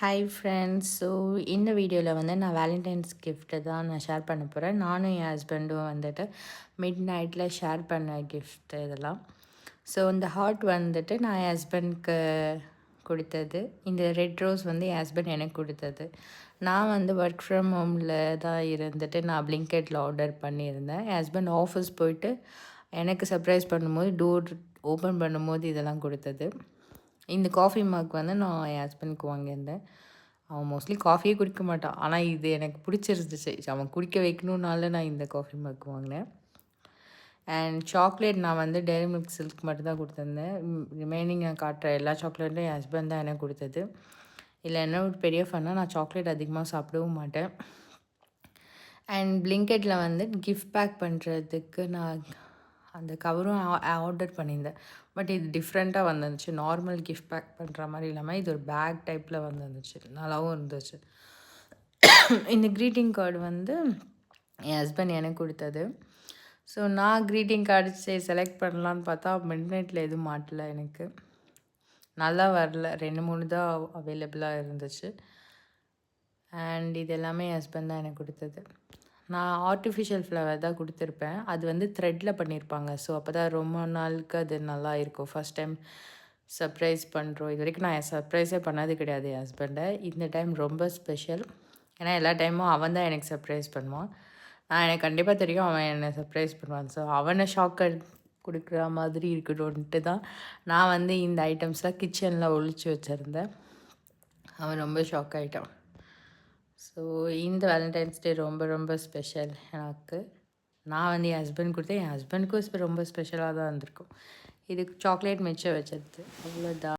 Hi friends. So இந்த வீடியோவில் வந்து நான் வேலண்டைன்ஸ் கிஃப்ட்டு தான் நான் ஷேர் பண்ண போகிறேன். நானும் என் ஹஸ்பண்டும் வந்துட்டு மிட் நைட்டில் ஷேர் பண்ண கிஃப்ட்டு இதெல்லாம். ஸோ இந்த ஹார்ட் வந்துட்டு நான் என் ஹஸ்பண்ட்க்கு கொடுத்தது. இந்த ரெட் ரோஸ் வந்து என் ஹஸ்பண்ட் எனக்கு கொடுத்தது. நான் வந்து ஒர்க் ஃப்ரம் ஹோமில் தான் இருந்துட்டு நான் பிளிங்கெட்டில் ஆர்டர் பண்ணியிருந்தேன். என் ஹஸ்பண்ட் ஆஃபீஸ் போயிட்டு எனக்கு சர்ப்ரைஸ் பண்ணும்போது டோர் ஓப்பன் பண்ணும்போது இதெல்லாம் கொடுத்தது. இந்த காஃபி மக் வந்து நான் என் ஹஸ்பண்டுக்கு வாங்கியிருந்தேன். அவன் மோஸ்ட்லி காஃபியே குடிக்க மாட்டான். ஆனால் இது எனக்கு பிடிச்சிருந்துச்சு. அவன் குடிக்க வைக்கணுன்னால நான் இந்த காஃபி மக் வாங்கினேன். அண்ட் சாக்லேட் நான் வந்து டெய்ரி மில்க் சில்க் மட்டும் தான் கொடுத்துருந்தேன். ரிமைனிங் நான் காட்டுற எல்லா சாக்லேட்டும் என் ஹஸ்பண்ட் தான் எனக்கு கொடுத்தது. இதில் என்ன ஒரு பெரிய ஃபன்னாக நான் சாக்லேட் அதிகமாக சாப்பிடவும் மாட்டேன். அண்ட் பிளிங்கெட்டில் வந்து கிஃப்ட் பேக் பண்ணுறதுக்கு நான் அந்த கவரும் ஆர்டர் பண்ணியிருந்தேன். பட் இது டிஃப்ரெண்ட்டாக வந்துருந்துச்சு. நார்மல் கிஃப்ட் பேக் பண்ணுற மாதிரி இல்லாமல் இது ஒரு பேக் டைப்பில் வந்துருந்துச்சு. நல்லாவும் இருந்துச்சு. இந்த க்ரீட்டிங் கார்டு வந்து என் ஹஸ்பண்ட் எனக்கு கொடுத்தது. ஸோ நான் க்ரீட்டிங் கார்டு செலக்ட் பண்ணலான்னு பார்த்தா மிட் நைட்டில் எதுவும் மாட்டல எனக்கு. நல்லா வரல. 2-3 தான் அவைலபிளாக இருந்துச்சு. அண்ட் இது எல்லாமே என் ஹஸ்பண்ட் தான் எனக்கு கொடுத்தது. நான் ஆர்டிஃபிஷியல் ஃப்ளவர் தான் கொடுத்துருப்பேன். அது வந்து த்ரெட்டில் பண்ணியிருப்பாங்க. ஸோ அப்போ தான் ரொம்ப நாளுக்கு அது நல்லா இருக்கும். ஃபஸ்ட் டைம் சர்ப்ரைஸ் பண்ணுறோம். இது வரைக்கும் நான் சர்ப்ரைஸே பண்ணது கிடையாது என் ஹஸ்பண்டை. இந்த டைம் ரொம்ப ஸ்பெஷல். ஏன்னா எல்லா டைமும் அவன் தான் எனக்கு சர்ப்ரைஸ் பண்ணுவான். எனக்கு கண்டிப்பாக தெரியும் அவன் என்னை சர்ப்ரைஸ் பண்ணுவான். ஸோ அவனை ஷாக்கை கொடுக்குற மாதிரி இருக்கணும்ன்ட்டு தான் நான் வந்து இந்த ஐட்டம்ஸ்லாம் கிச்சனில் ஒழிச்சு வச்சுருந்தேன். அவன் ரொம்ப ஷாக் ஆகிட்டான். ஸோ இந்த வேலண்டைன்ஸ் டே ரொம்ப ரொம்ப ஸ்பெஷல் எனக்கு. நான் வந்து என் ஹஸ்பண்ட் கொடுத்தேன். என் ஹஸ்பண்டுக்கும் ரொம்ப ஸ்பெஷலாக தான் இருந்திருக்கும். இதுக்கு சாக்லேட் மிச்சம் வச்சது அவ்வளோதான்.